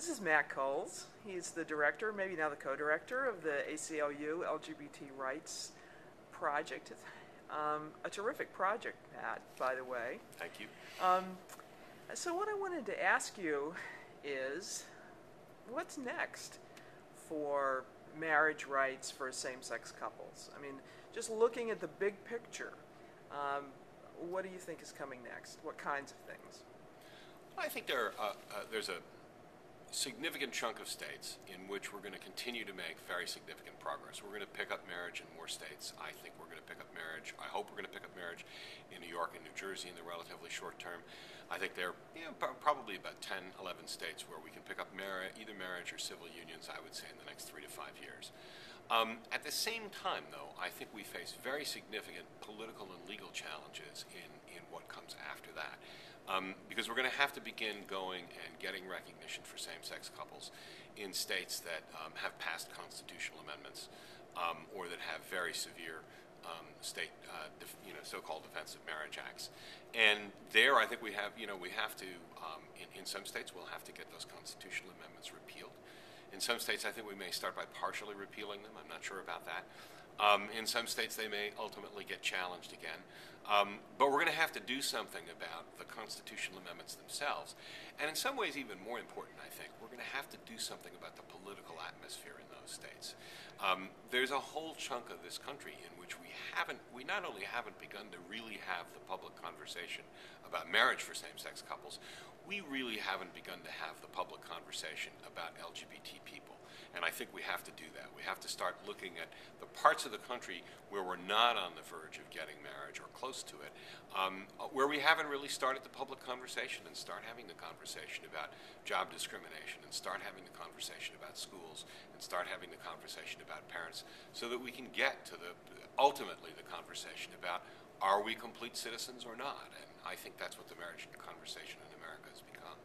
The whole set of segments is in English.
This is Matt Coles. He's the director, maybe now the co-director of the ACLU LGBT Rights Project. A terrific project, Matt, by the way. Thank you. So what I wanted to ask you is, what's next for marriage rights for same-sex couples? I mean, just looking at the big picture, what do you think is coming next? What kinds of things? I think there's a significant chunk of states in which we're going to continue to make very significant progress. We're going to pick up marriage in more states. I think we're going to pick up marriage. I hope we're going to pick up marriage in New York and New Jersey in the relatively short term. I think there are probably about 10, 11 states where we can pick up either marriage or civil unions, I would say, in the next 3 to 5 years. At the same time, though, I think we face very significant political and legal challenges in what comes after that. Because we're going to have to begin going and getting recognition for same-sex couples in states that have passed constitutional amendments or that have very severe state, so-called defensive marriage acts. And there, I think we have to, in some states, we'll have to get those constitutional amendments repealed. In some states, I think we may start by partially repealing them. I'm not sure about that. In some states, they may ultimately get challenged again. But we're going to have to do something about the constitutional amendments themselves. And in some ways, even more important, I think, we're going to have to do something about the political atmosphere in those states. There's a whole chunk of this country in which we not only haven't begun to really have the public conversation about marriage for same-sex couples, we really haven't begun to have the public conversation about LGBT people. And I think we have to do that. We have to start looking at the parts of the country where we're not on the verge of getting marriage or close to it, where we haven't really started the public conversation, and start having the conversation about job discrimination, and start having the conversation about schools, and start having the conversation about parents, so that we can get to ultimately the conversation about, are we complete citizens or not? And I think that's what the marriage conversation in America has become.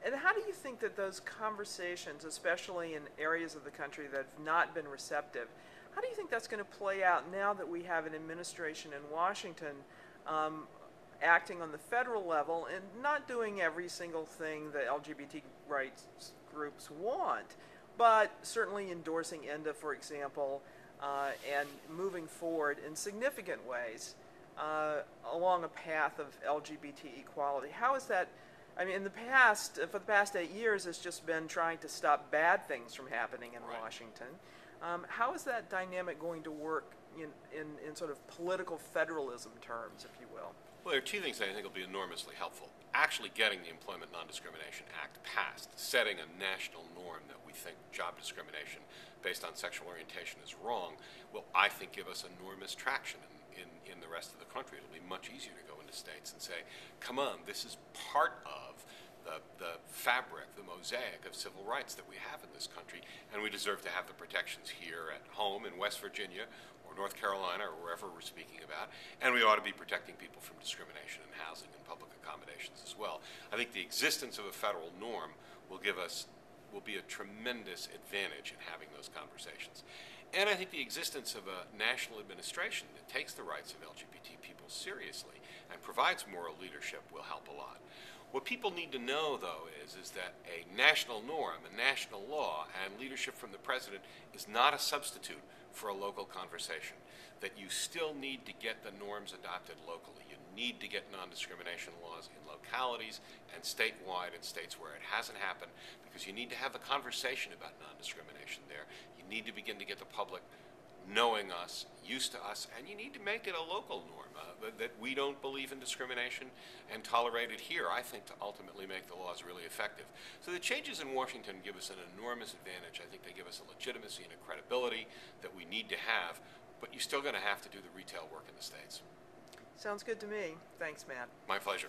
And how do you think that those conversations, especially in areas of the country that have not been receptive, how do you think that's going to play out now that we have an administration in Washington acting on the federal level and not doing every single thing the LGBT rights groups want, but certainly endorsing ENDA, for example, and moving forward in significant ways along a path of LGBT equality? How is that? I mean, for the past 8 years, it's just been trying to stop bad things from happening in Washington. How is that dynamic going to work in sort of political federalism terms, if you will? Well, there are two things that I think will be enormously helpful. Actually getting the Employment Non-Discrimination Act passed, setting a national norm that we think job discrimination based on sexual orientation is wrong, will, I think, give us enormous traction in the rest of the country. It'll be much easier to go into states and say, come on, this is part of the fabric, the mosaic of civil rights that we have in this country, and we deserve to have the protections here at home in West Virginia or North Carolina or wherever we're speaking about, and we ought to be protecting people from discrimination in housing and public accommodations as well. I think the existence of a federal norm will be a tremendous advantage in having those conversations. And I think the existence of a national administration that takes the rights of LGBT people seriously and provides moral leadership will help a lot. What people need to know, though, is that a national norm, a national law, and leadership from the president is not a substitute for a local conversation, that you still need to get the norms adopted locally. You need to get non-discrimination laws in localities and statewide in states where it hasn't happened, because you need to have a conversation about non-discrimination there. You need to begin to get the public knowing us, used to us, and you need to make it a local norm, that we don't believe in discrimination and tolerate it here, I think, to ultimately make the laws really effective. So the changes in Washington give us an enormous advantage. I think they give us a legitimacy and a credibility that we need to have, but you're still going to have to do the retail work in the states. Sounds good to me. Thanks, Matt. My pleasure.